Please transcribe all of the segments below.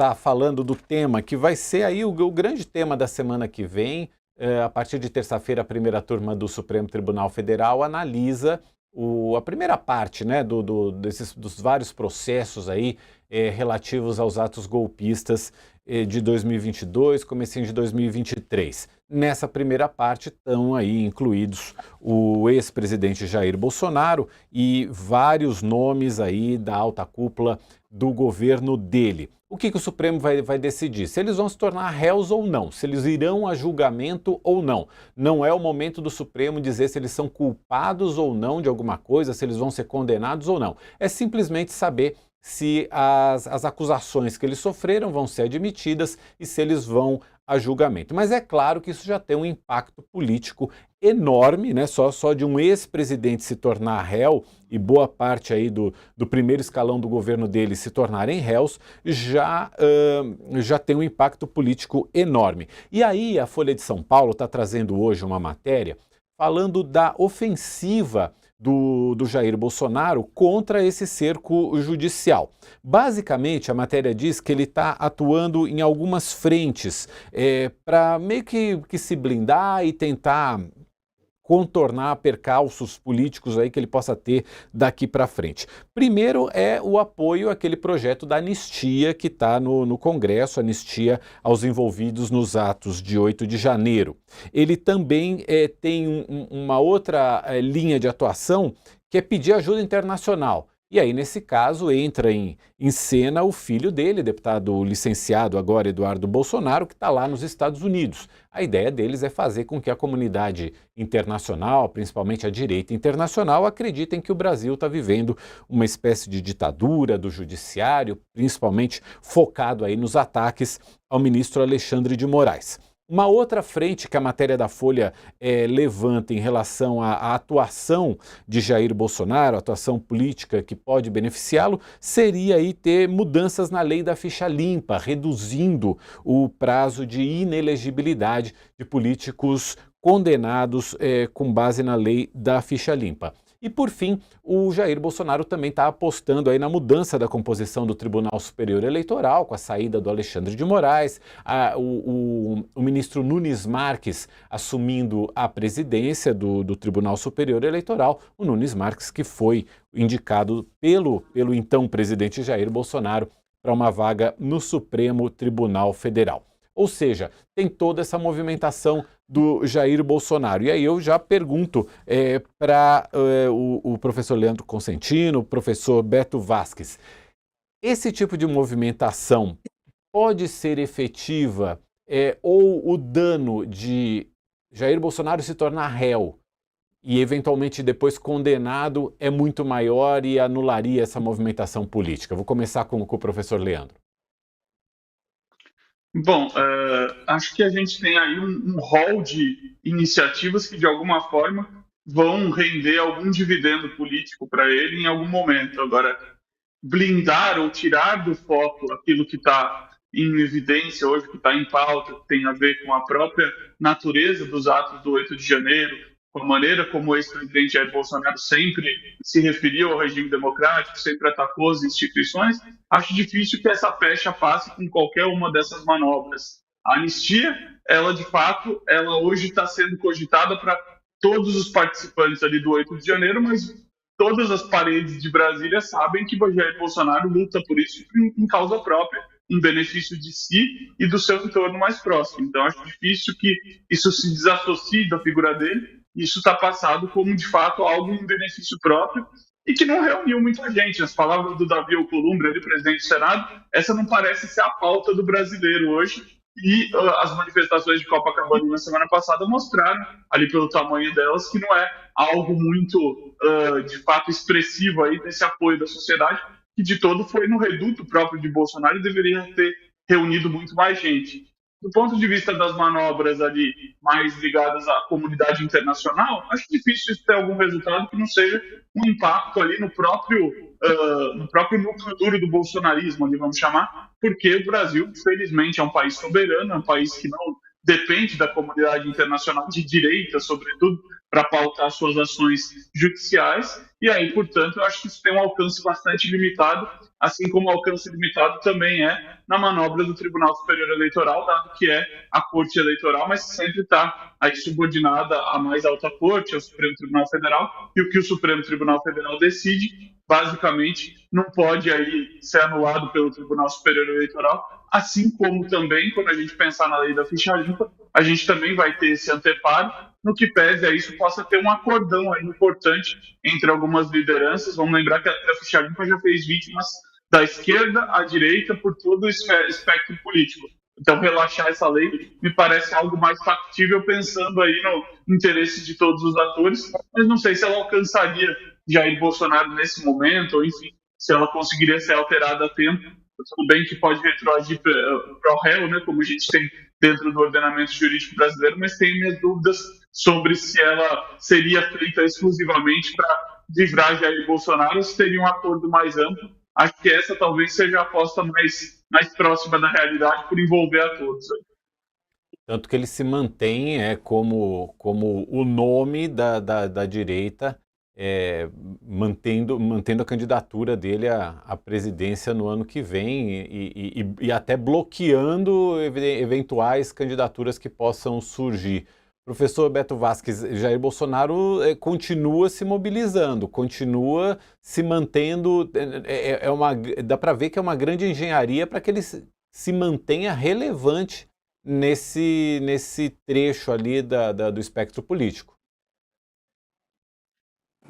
começar falando do tema que vai ser aí o grande tema da semana que vem. A partir de terça-feira, a primeira turma do Supremo Tribunal Federal analisa a primeira parte, né, dos vários processos aí relativos aos atos golpistas de 2022, comecinho de 2023. Nessa primeira parte estão aí incluídos o ex-presidente Jair Bolsonaro e vários nomes aí da alta cúpula do governo dele. O que o Supremo vai decidir? Se eles vão se tornar réus ou não, se eles irão a julgamento ou não. Não é o momento do Supremo dizer se eles são culpados ou não de alguma coisa, se eles vão ser condenados ou não. É simplesmente saber se as acusações que eles sofreram vão ser admitidas e se eles vão a julgamento. Mas é claro que isso já tem um impacto político enorme, né? Só de um ex-presidente se tornar réu e boa parte aí do primeiro escalão do governo dele se tornarem réus, já tem um impacto político enorme. E aí a Folha de São Paulo está trazendo hoje uma matéria falando da ofensiva do Jair Bolsonaro contra esse cerco judicial. Basicamente, a matéria diz que ele está atuando em algumas frentes para meio que se blindar e tentar contornar percalços políticos aí que ele possa ter daqui para frente. Primeiro é o apoio àquele projeto da anistia que está no Congresso, anistia aos envolvidos nos atos de 8 de janeiro. Ele também tem uma outra linha de atuação que é pedir ajuda internacional. E aí, nesse caso, entra em cena o filho dele, deputado licenciado agora Eduardo Bolsonaro, que está lá nos Estados Unidos. A ideia deles é fazer com que a comunidade internacional, principalmente a direita internacional, acreditem que o Brasil está vivendo uma espécie de ditadura do judiciário, principalmente focado aí nos ataques ao ministro Alexandre de Moraes. Uma outra frente que a matéria da Folha levanta em relação à atuação de Jair Bolsonaro, atuação política que pode beneficiá-lo, seria aí ter mudanças na lei da ficha limpa, reduzindo o prazo de inelegibilidade de políticos condenados com base na lei da ficha limpa. E, por fim, o Jair Bolsonaro também está apostando aí na mudança da composição do Tribunal Superior Eleitoral, com a saída do Alexandre de Moraes, o ministro Nunes Marques assumindo a presidência do Tribunal Superior Eleitoral, o Nunes Marques que foi indicado pelo então presidente Jair Bolsonaro para uma vaga no Supremo Tribunal Federal. Ou seja, tem toda essa movimentação do Jair Bolsonaro. E aí eu já pergunto para o professor Leandro Consentino, o professor Beto Vasques, esse tipo de movimentação pode ser efetiva ou o dano de Jair Bolsonaro se tornar réu e eventualmente depois condenado é muito maior e anularia essa movimentação política? Vou começar com o professor Leandro. Bom, acho que a gente tem aí um rol de iniciativas que, de alguma forma, vão render algum dividendo político para ele em algum momento. Agora, blindar ou tirar do foco aquilo que está em evidência hoje, que está em pauta, que tem a ver com a própria natureza dos atos do 8 de janeiro, com a maneira como o ex-presidente Jair Bolsonaro sempre se referiu ao regime democrático, sempre atacou as instituições, acho difícil que essa pecha passe com qualquer uma dessas manobras. A anistia, ela de fato, ela hoje está sendo cogitada para todos os participantes ali do 8 de janeiro, mas todas as paredes de Brasília sabem que Jair Bolsonaro luta por isso em causa própria, em benefício de si e do seu entorno mais próximo. Então, acho difícil que isso se desassocie da figura dele. Isso está passado como, de fato, algo em benefício próprio e que não reuniu muita gente. As palavras do Davi Alcolumbre, ali, presidente do Senado, essa não parece ser a pauta do brasileiro hoje. E as manifestações de Copacabana na semana passada mostraram, ali pelo tamanho delas, que não é algo muito, de fato, expressivo aí desse apoio da sociedade, que de todo foi no reduto próprio de Bolsonaro e deveria ter reunido muito mais gente. Do ponto de vista das manobras ali mais ligadas à comunidade internacional, acho difícil isso ter algum resultado que não seja um impacto ali no próprio núcleo duro do bolsonarismo, ali vamos chamar, porque o Brasil, felizmente, é um país soberano, é um país que não depende da comunidade internacional de direita, sobretudo, para pautar suas ações judiciais, e aí, portanto, eu acho que isso tem um alcance bastante limitado, assim como o alcance limitado também é na manobra do Tribunal Superior Eleitoral, dado que é a Corte Eleitoral, mas sempre está aí subordinada à mais alta corte, ao Supremo Tribunal Federal, e o que o Supremo Tribunal Federal decide, basicamente, não pode aí ser anulado pelo Tribunal Superior Eleitoral, assim como também, quando a gente pensar na lei da ficha limpa, a gente também vai ter esse anteparo, no que pese a isso possa ter um acordão aí importante entre algumas lideranças. Vamos lembrar que a ficha limpa já fez vítimas da esquerda à direita por todo o espectro político. Então, relaxar essa lei me parece algo mais factível, pensando aí no interesse de todos os atores, mas não sei se ela alcançaria Jair Bolsonaro nesse momento, ou enfim, se ela conseguiria ser alterada a tempo. Tudo bem que pode retroagir para o réu, né, como a gente tem dentro do ordenamento jurídico brasileiro, mas tenho minhas dúvidas sobre se ela seria feita exclusivamente para livrar Jair Bolsonaro ou se teria um acordo mais amplo. Acho que essa talvez seja a aposta mais próxima da realidade, por envolver a todos. Tanto que ele se mantém como o nome da direita, mantendo a candidatura dele à presidência no ano que vem e até bloqueando eventuais candidaturas que possam surgir. Professor Beto Vasques, Jair Bolsonaro continua se mobilizando, continua se mantendo, dá para ver que é uma grande engenharia para que ele se mantenha relevante nesse trecho ali do espectro político.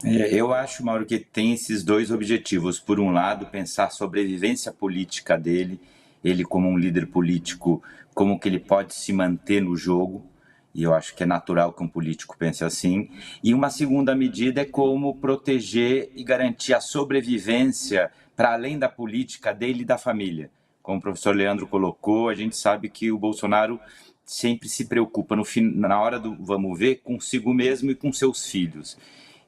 Eu acho, Mauro, que tem esses dois objetivos. Por um lado, pensar a sobrevivência política dele, ele como um líder político, como que ele pode se manter no jogo, e eu acho que é natural que um político pense assim. E uma segunda medida é como proteger e garantir a sobrevivência para além da política dele e da família. Como o professor Leandro colocou, a gente sabe que o Bolsonaro sempre se preocupa na hora do vamos ver consigo mesmo e com seus filhos.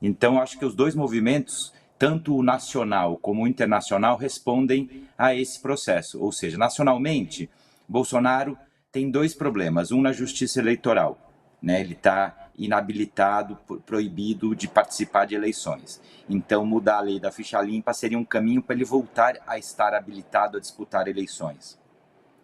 Então, acho que os dois movimentos, tanto o nacional como o internacional, respondem a esse processo. Ou seja, nacionalmente, Bolsonaro tem dois problemas. Um na justiça eleitoral, né? Ele está inabilitado, proibido de participar de eleições. Então, mudar a lei da ficha limpa seria um caminho para ele voltar a estar habilitado a disputar eleições.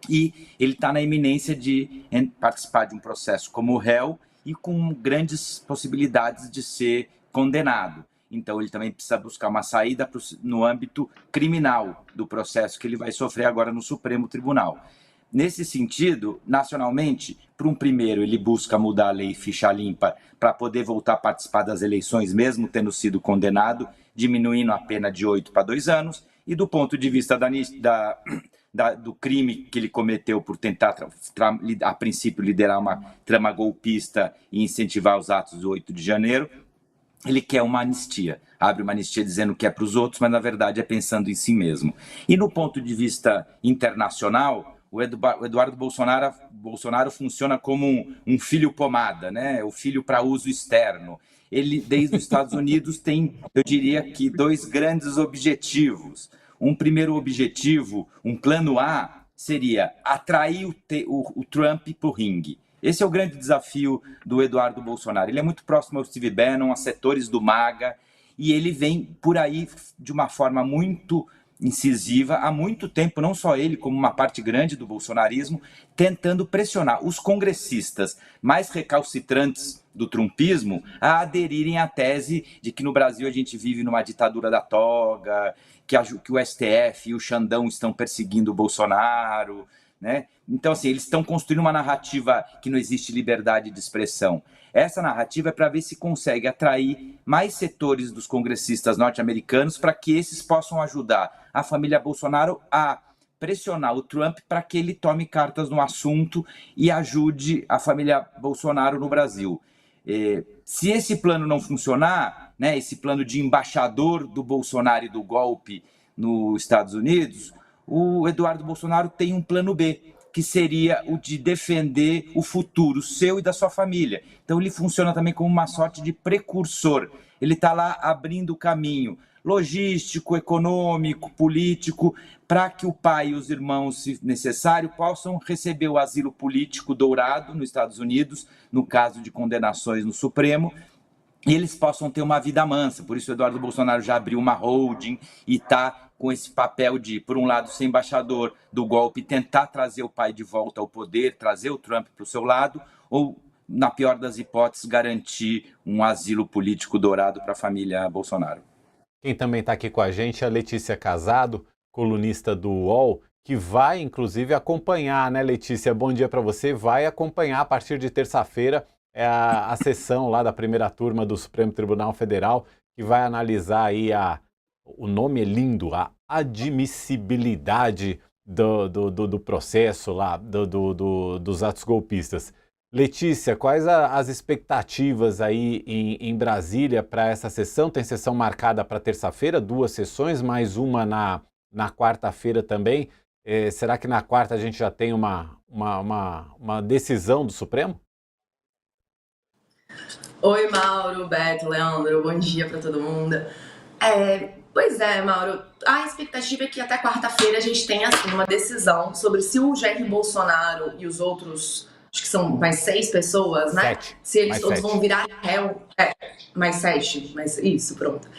E ele está na iminência de participar de um processo como réu e com grandes possibilidades de ser condenado. Então, ele também precisa buscar uma saída no âmbito criminal do processo que ele vai sofrer agora no Supremo Tribunal. Nesse sentido, nacionalmente, para um primeiro, ele busca mudar a lei ficha limpa para poder voltar a participar das eleições, mesmo tendo sido condenado, diminuindo a pena de 8 para 2 anos. E do ponto de vista do crime que ele cometeu por tentar, a princípio, liderar uma trama golpista e incentivar os atos do 8 de janeiro, ele quer uma anistia, abre uma anistia dizendo que é para os outros, mas na verdade é pensando em si mesmo. E no ponto de vista internacional, o Eduardo Bolsonaro funciona como um filho pomada, né? O filho para uso externo. Ele, desde os Estados Unidos, tem, eu diria que, dois grandes objetivos. Um primeiro objetivo, um plano A, seria atrair o Trump para o ringue. Esse é o grande desafio do Eduardo Bolsonaro. Ele é muito próximo ao Steve Bannon, a setores do MAGA, e ele vem por aí de uma forma muito incisiva há muito tempo, não só ele, como uma parte grande do bolsonarismo, tentando pressionar os congressistas mais recalcitrantes do trumpismo a aderirem à tese de que no Brasil a gente vive numa ditadura da toga, que o STF e o Xandão estão perseguindo o Bolsonaro, né? Então, assim, eles estão construindo uma narrativa que não existe liberdade de expressão. Essa narrativa é para ver se consegue atrair mais setores dos congressistas norte-americanos para que esses possam ajudar a família Bolsonaro a pressionar o Trump para que ele tome cartas no assunto e ajude a família Bolsonaro no Brasil. Se esse plano não funcionar, né, esse plano de embaixador do Bolsonaro e do golpe nos Estados Unidos, o Eduardo Bolsonaro tem um plano B, que seria o de defender o futuro seu e da sua família. Então ele funciona também como uma sorte de precursor. Ele está lá abrindo o caminho logístico, econômico, político, para que o pai e os irmãos, se necessário, possam receber o asilo político dourado nos Estados Unidos, no caso de condenações no Supremo, e eles possam ter uma vida mansa. Por isso o Eduardo Bolsonaro já abriu uma holding e está com esse papel de, por um lado, ser embaixador do golpe, tentar trazer o pai de volta ao poder, trazer o Trump para o seu lado, ou, na pior das hipóteses, garantir um asilo político dourado para a família Bolsonaro. Quem também está aqui com a gente é a Letícia Casado, colunista do UOL, que vai, inclusive, acompanhar, né, Letícia? Bom dia para você. Vai acompanhar a partir de terça-feira a sessão lá da primeira turma do Supremo Tribunal Federal, que vai analisar aí o nome é lindo, a admissibilidade do processo lá, dos atos golpistas. Letícia, quais as expectativas aí em Brasília para essa sessão? Tem sessão marcada para terça-feira, 2 sessões, mais uma na quarta-feira também. Será que na quarta a gente já tem uma decisão do Supremo? Oi, Mauro, Beto, Leandro, bom dia para todo mundo. Pois é, Mauro, a expectativa é que até quarta-feira a gente tenha assim, uma decisão sobre se o Jair Bolsonaro e os outros, acho que são mais 6 pessoas, né? 7. Se eles Mais todos 7. vão virar réu. Mais 7, mas isso, pronto.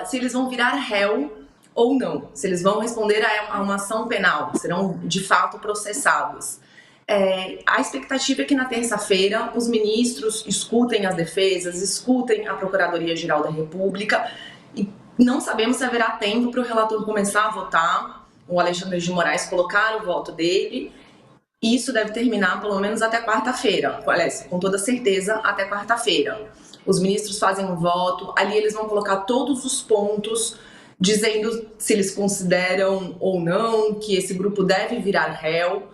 Se eles vão virar réu ou não, se eles vão responder a uma ação penal, serão de fato processados. A expectativa é que na terça-feira os ministros escutem as defesas, escutem a Procuradoria-Geral da República e não sabemos se haverá tempo para o relator começar a votar, o Alexandre de Moraes colocar o voto dele. Isso deve terminar pelo menos até quarta-feira, com toda certeza até quarta-feira. Os ministros fazem um voto, ali eles vão colocar todos os pontos, dizendo se eles consideram ou não que esse grupo deve virar réu.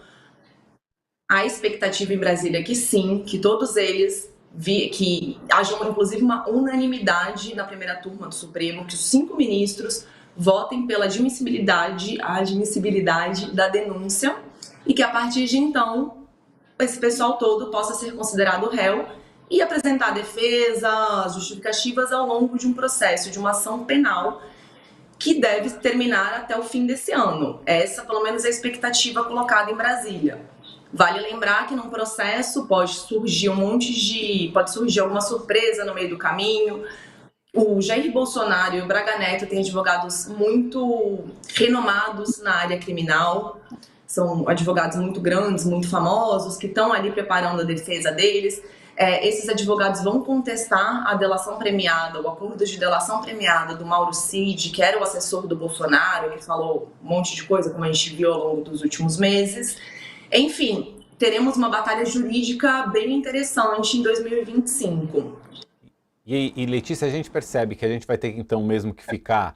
A expectativa em Brasília é que sim, que todos eles, que haja inclusive uma unanimidade na primeira turma do Supremo, que os 5 ministros votem pela admissibilidade da denúncia e que a partir de então esse pessoal todo possa ser considerado réu e apresentar defesa, justificativas ao longo de um processo, de uma ação penal que deve terminar até o fim desse ano. Essa, pelo menos, é a expectativa colocada em Brasília. Vale lembrar que num processo pode surgir alguma surpresa no meio do caminho. O Jair Bolsonaro e o Braga Neto têm advogados muito renomados na área criminal, são advogados muito grandes, muito famosos, que estão ali preparando a defesa deles. Esses advogados vão contestar a delação premiada, o acordo de delação premiada do Mauro Cid, que era o assessor do Bolsonaro, que falou um monte de coisa, como a gente viu ao longo dos últimos meses. Enfim, teremos uma batalha jurídica bem interessante em 2025. E Letícia, a gente percebe que a gente vai ter então mesmo que ficar